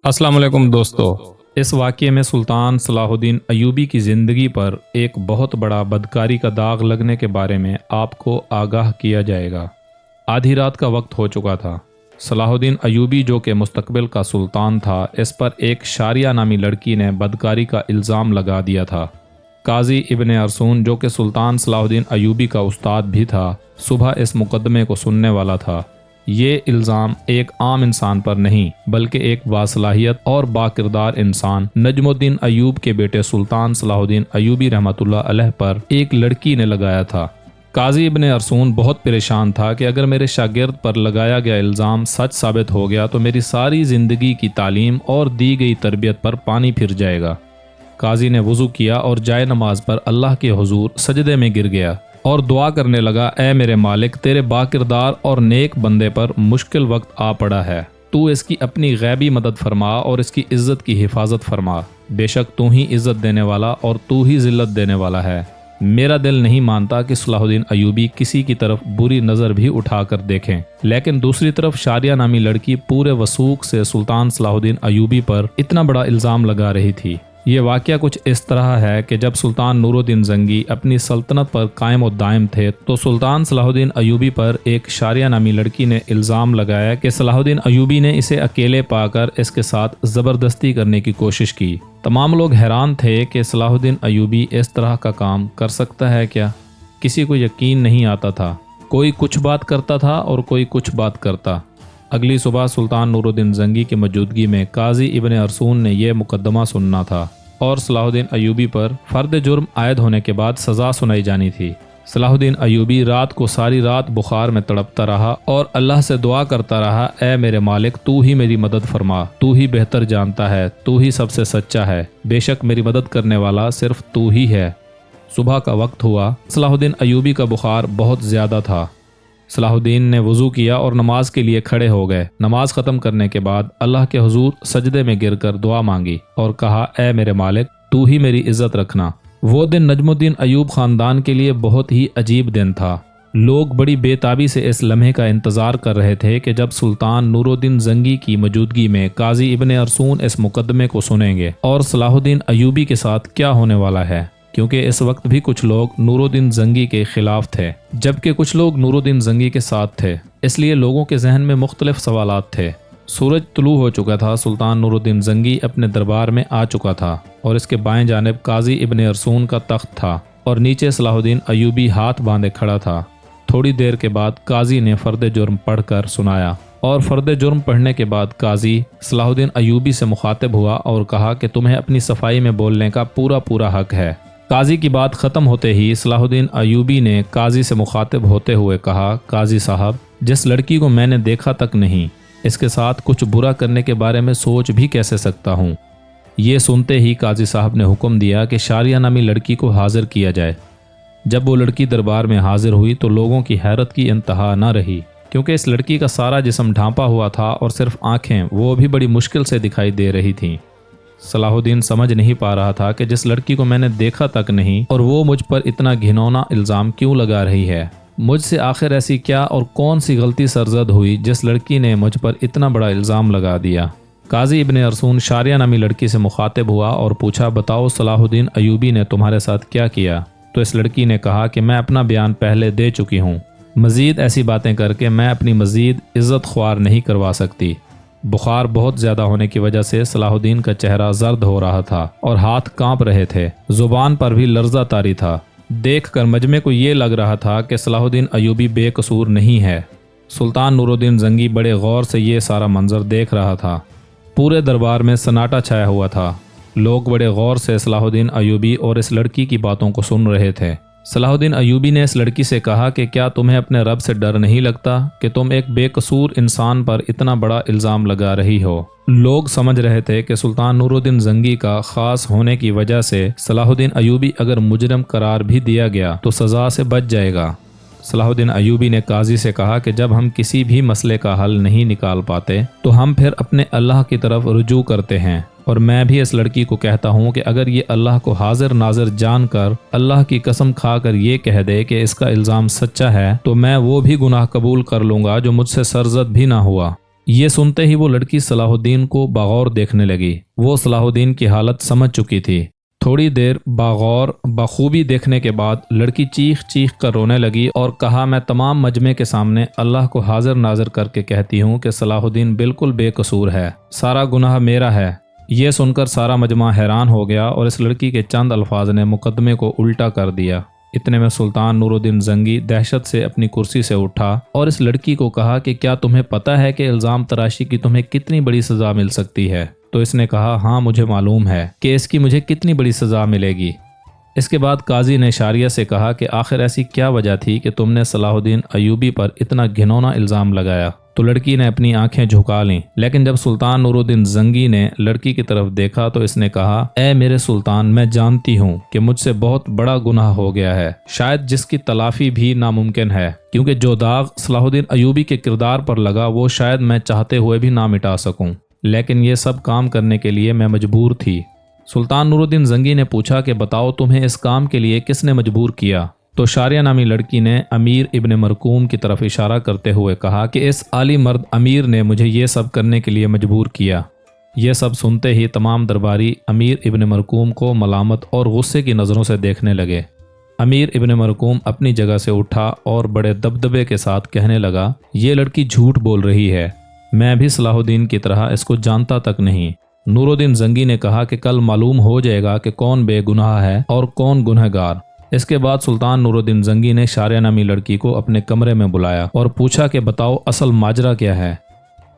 अस्सलाम वालेकुम दोस्तों। इस वाक़ये में सुल्तान सलाहुद्दीन अय्यूबी की ज़िंदगी पर एक बहुत बड़ा बदकारी का दाग लगने के बारे में आपको आगाह किया जाएगा। आधी रात का वक्त हो चुका था। सलाहुद्दीन अय्यूबी जो कि मुस्तकबिल का सुल्तान था, इस पर एक शारिया नामी लड़की ने बदकारी का इल्ज़ाम लगा दिया था। काजी इब्न अरसून जो कि सुल्तान सलाहुद्दीन अय्यूबी का उस्ताद भी था, सुबह इस मुकदमे को सुनने वाला था। ये इल्ज़ाम एक आम इंसान पर नहीं बल्कि एक बासलाहियत और बाकिरदार इंसान नजमुद्दीन अय्यूब के बेटे सुल्तान सलाहुद्दीन अय्यूबी रहमतुल्लाह अलैह पर एक लड़की ने लगाया था। काजी इब्न अरसून बहुत परेशान था कि अगर मेरे शागिर्द पर लगाया गया इल्ज़ाम सच साबित हो गया तो मेरी सारी ज़िंदगी की तालीम और दी गई तरबियत पर पानी फिर जाएगा। काजी ने वज़ू किया और जाए नमाज पर अल्लाह के हुजूर सजदे में गिर गया और दुआ करने लगा, ए मेरे मालिक, तेरे बाकिरदार और नेक बंदे पर मुश्किल वक्त आ पड़ा है। तू इसकी अपनी गैबी मदद फरमा और इसकी इज़्ज़त की हिफाजत फरमा। बेशक तू ही इज़्ज़त देने वाला और तू ही ज़िल्लत देने वाला है। मेरा दिल नहीं मानता कि सलाहुद्दीन अय्यूबी किसी की तरफ बुरी नज़र भी उठाकर देखें, लेकिन दूसरी तरफ शारिया नामी लड़की पूरे वसूख से सुल्तान सलाहुद्दीन अय्यूबी पर इतना बड़ा इल्ज़ाम लगा रही थी। ये वाक़या कुछ इस तरह है कि जब सुल्तान नूरुद्दीन ज़ंगी अपनी सल्तनत पर कायम और दायम थे तो सुल्तान सलाहुद्दीन अय्यूबी पर एक शारिया नामी लड़की ने इल्ज़ाम लगाया कि सलाहुद्दीन अय्यूबी ने इसे अकेले पाकर इसके साथ ज़बरदस्ती करने की कोशिश की। तमाम लोग हैरान थे कि सलाहुद्दीन अय्यूबी इस तरह का काम कर सकता है क्या। किसी को यकीन नहीं आता था। कोई कुछ बात करता था और कोई कुछ बात करता। अगली सुबह सुल्तान नूरुद्दीन ज़ंगी की मौजूदगी में काजी इब्न अरसून ने यह मुकदमा सुनना था और सलाहुद्दीन अय्यूबी पर फ़र्द जुर्म आयद होने के बाद सज़ा सुनाई जानी थी। सलाहुद्दीन अय्यूबी रात को सारी रात बुखार में तड़पता रहा और अल्लाह से दुआ करता रहा, ए मेरे मालिक, तू ही मेरी मदद फरमा, तू ही बेहतर जानता है, तू ही सबसे सच्चा है, बेशक मेरी मदद करने वाला सिर्फ तू ही है। सुबह का वक्त हुआ। सलाहुद्दीन अय्यूबी का बुखार बहुत ज़्यादा था। सलाहुद्दीन ने वज़ू किया और नमाज के लिए खड़े हो गए। नमाज ख़त्म करने के बाद अल्लाह के हुजूर सजदे में गिरकर दुआ मांगी और कहा, ए मेरे मालिक, तू ही मेरी इज़्ज़त रखना। वो दिन नजमुद्दीन अय्यूब ख़ानदान के लिए बहुत ही अजीब दिन था। लोग बड़ी बेताबी से इस लम्हे का इंतज़ार कर रहे थे कि जब सुल्तान नूरुद्दीन ज़ंगी की मौजूदगी में काजी इब्न अरसून इस मुकदमे को सुनेंगे और सलाहुद्दीन अय्यूबी के साथ क्या होने वाला है, क्योंकि इस वक्त भी कुछ लोग नूरुद्दीन ज़ंगी के खिलाफ थे जबकि कुछ लोग नूरुद्दीन ज़ंगी के साथ थे। इसलिए लोगों के जहन में मुख्तलिफ सवालात थे। सूरज तुलू हो चुका था। सुल्तान नूरुद्दीन ज़ंगी अपने दरबार में आ चुका था और इसके बाएं जानिब काजी इब्न अरसून का तख्त था और नीचे सलाहुद्दीन अय्यूबी हाथ बांधे खड़ा था। थोड़ी देर के बाद काजी ने फ़र्द जुर्म पढ़कर सुनाया और फ़र्द जुर्म पढ़ने के बाद काजी सलाहुद्दीन अय्यूबी से मुखातिब हुआ और कहा कि तुम्हें अपनी सफाई में बोलने का पूरा हक है। काजी की बात ख़त्म होते ही सलाहुद्दीन अय्यूबी ने काजी से मुखातिब होते हुए कहा, काजी साहब, जिस लड़की को मैंने देखा तक नहीं, इसके साथ कुछ बुरा करने के बारे में सोच भी कैसे सकता हूँ। ये सुनते ही काजी साहब ने हुक्म दिया कि शारिया नामी लड़की को हाजिर किया जाए। जब वो लड़की दरबार में हाजिर हुई तो लोगों की हैरत की इंतहा न रही, क्योंकि इस लड़की का सारा जिस्म ढांपा हुआ था और सिर्फ आँखें वो भी बड़ी मुश्किल से दिखाई दे रही थीं। सलाहुद्दीन समझ नहीं पा रहा था कि जिस लड़की को मैंने देखा तक नहीं और वो मुझ पर इतना घिनौना इल्ज़ाम क्यों लगा रही है। मुझसे आखिर ऐसी क्या और कौन सी गलती सरजद हुई जिस लड़की ने मुझ पर इतना बड़ा इल्ज़ाम लगा दिया। काजी इब्न अरसून शारिया नामी लड़की से मुखातिब हुआ और पूछा, बताओ सलाहुद्दीन अय्यूबी ने तुम्हारे साथ क्या किया। तो इस लड़की ने कहा कि मैं अपना बयान पहले दे चुकी हूँ। मज़ीद ऐसी बातें करके मैं अपनी मज़ीद इज़्ज़त ख्वार नहीं करवा सकती। बुखार बहुत ज़्यादा होने की वजह से सलाहुद्दीन का चेहरा जर्द हो रहा था और हाथ कांप रहे थे। ज़ुबान पर भी लर्ज़ा तारी था। देखकर मजमे को ये लग रहा था कि सलाहुद्दीन अय्यूबी बेकसूर नहीं है। सुल्तान नूरुद्दीन ज़ंगी बड़े गौर से ये सारा मंजर देख रहा था। पूरे दरबार में सन्नाटा छाया हुआ था। लोग बड़े गौर से सलाहुद्दीन अय्यूबी और इस लड़की की बातों को सुन रहे थे। सलाहुद्दीन अय्यूबी ने इस लड़की से कहा कि क्या तुम्हें अपने रब से डर नहीं लगता कि तुम एक बेकसूर इंसान पर इतना बड़ा इल्ज़ाम लगा रही हो। लोग समझ रहे थे कि सुल्तान नूरुद्दीन ज़ंगी का ख़ास होने की वजह से सलाहुद्दीन अय्यूबी अगर मुजरम करार भी दिया गया तो सज़ा से बच जाएगा। सलाहुद्दीन अय्यूबी ने काजी से कहा कि जब हम किसी भी मसले का हल नहीं निकाल पाते तो हम फिर अपने अल्लाह की तरफ रुजू करते हैं, और मैं भी इस लड़की को कहता हूँ कि अगर ये अल्लाह को हाजिर नाजिर जानकर अल्लाह की कसम खाकर ये कह दे कि इसका इल्ज़ाम सच्चा है तो मैं वो भी गुनाह कबूल कर लूँगा जो मुझसे सरजद भी ना हुआ। یہ سنتے ہی وہ لڑکی صلاح الدین کو بغور دیکھنے لگی۔ وہ صلاح الدین کی حالت سمجھ چکی تھی۔ تھوڑی دیر بغور بخوبی دیکھنے کے بعد لڑکی چیخ چیخ کر رونے لگی اور کہا، میں تمام مجمع کے سامنے اللہ کو حاضر ناظر کر کے کہتی ہوں کہ صلاح الدین بالکل بے قصور ہے، سارا گناہ میرا ہے۔ یہ سن کر سارا مجمع حیران ہو گیا اور اس لڑکی کے چند الفاظ نے مقدمے کو الٹا کر دیا۔ اتنے میں سلطان نور الدین زنگی دہشت سے اپنی کرسی سے اٹھا اور اس لڑکی کو کہا کہ کیا تمہیں پتہ ہے کہ الزام تراشی کی تمہیں کتنی بڑی سزا مل سکتی ہے؟ تو اس نے کہا، ہاں مجھے معلوم ہے کہ اس کی مجھے کتنی بڑی سزا ملے گی۔ اس کے بعد قاضی نے شاریہ سے کہا کہ آخر ایسی کیا وجہ تھی کہ تم نے صلاح الدین ایوبی پر اتنا گھنونا الزام لگایا؟ تو لڑکی نے اپنی آنکھیں جھکا لیں، لیکن جب سلطان نور الدین زنگی نے لڑکی کی طرف دیکھا تو اس نے کہا، اے میرے سلطان، میں جانتی ہوں کہ مجھ سے بہت بڑا گناہ ہو گیا ہے، شاید جس کی تلافی بھی ناممکن ہے، کیونکہ جو داغ صلاح الدین ایوبی کے کردار پر لگا وہ شاید میں چاہتے ہوئے بھی نہ مٹا سکوں، لیکن یہ سب کام کرنے کے لیے میں مجبور تھی۔ سلطان نور الدین زنگی نے پوچھا کہ بتاؤ تمہیں اس کام کے لیے کس نے مجبور کیا؟ تو شاریہ نامی لڑکی نے امیر ابن مرقوم کی طرف اشارہ کرتے ہوئے کہا کہ اس عالی مرد امیر نے مجھے یہ سب کرنے کے لیے مجبور کیا۔ یہ سب سنتے ہی تمام درباری امیر ابن مرقوم کو ملامت اور غصے کی نظروں سے دیکھنے لگے۔ امیر ابن مرقوم اپنی جگہ سے اٹھا اور بڑے دبدبے کے ساتھ کہنے لگا، یہ لڑکی جھوٹ بول رہی ہے، میں بھی صلاح الدین کی طرح اس کو جانتا تک نہیں۔ نور الدین زنگی نے کہا کہ کل معلوم ہو جائے گا کہ کون بے گناہ ہے اور کون گنہگار۔ اس کے بعد سلطان نور الدین زنگی نے شاریہ نامی لڑکی کو اپنے کمرے میں بلایا اور پوچھا کہ بتاؤ اصل ماجرا کیا ہے؟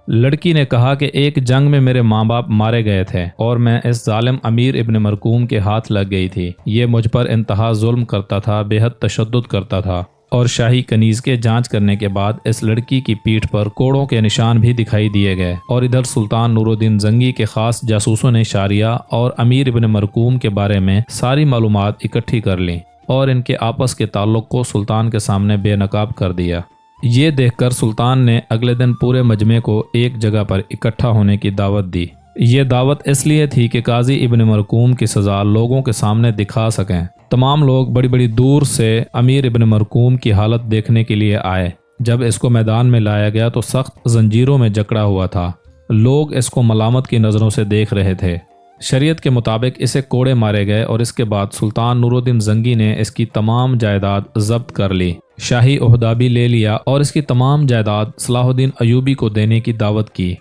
لڑکی نے کہا کہ ایک جنگ میں میرے ماں باپ مارے گئے تھے اور میں اس ظالم امیر ابن مرقوم کے ہاتھ لگ گئی تھی۔ یہ مجھ پر انتہا ظلم کرتا تھا، بے حد تشدد کرتا تھا، اور شاہی کنیز کے جانچ کرنے کے بعد اس لڑکی کی پیٹھ پر کوڑوں کے نشان بھی دکھائی دیے گئے۔ اور ادھر سلطان نور الدین زنگی کے خاص جاسوسوں نے شاریہ اور امیر ابن مرقوم کے بارے میں ساری معلومات اکٹھی کر لیں اور ان کے آپس کے تعلق کو سلطان کے سامنے بے نقاب کر دیا۔ یہ دیکھ کر سلطان نے اگلے دن پورے مجمع کو ایک جگہ پر اکٹھا ہونے کی دعوت دی۔ یہ دعوت اس لیے تھی کہ قاضی ابن مرقوم کی سزا لوگوں کے سامنے دکھا سکیں۔ تمام لوگ بڑی بڑی دور سے امیر ابن مرقوم کی حالت دیکھنے کے لیے آئے۔ جب اس کو میدان میں لایا گیا تو سخت زنجیروں میں جکڑا ہوا تھا۔ لوگ اس کو ملامت کی نظروں سے دیکھ رہے تھے۔ شریعت کے مطابق اسے کوڑے مارے گئے اور اس کے بعد سلطان نور الدین زنگی نے اس کی تمام جائیداد ضبط کر لی، شاہی عہدہ بھی لے لیا اور اس کی تمام جائیداد صلاح الدین ایوبی کو دینے کی دعوت کی۔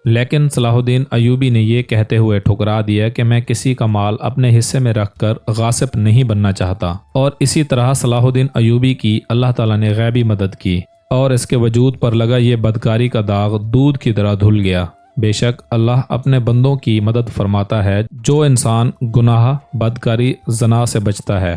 لیکن صلاح الدین ایوبی نے یہ کہتے ہوئے ٹھکرا دیا کہ میں کسی کا مال اپنے حصے میں رکھ کر غاصب نہیں بننا چاہتا، اور اسی طرح صلاح الدین ایوبی کی اللہ تعالیٰ نے غیبی مدد کی اور اس کے وجود پر لگا یہ بدکاری کا داغ دودھ کی طرح دھل گیا۔ بے شک اللہ اپنے بندوں کی مدد فرماتا ہے جو انسان گناہ، بدکاری، زنا سے بچتا ہے۔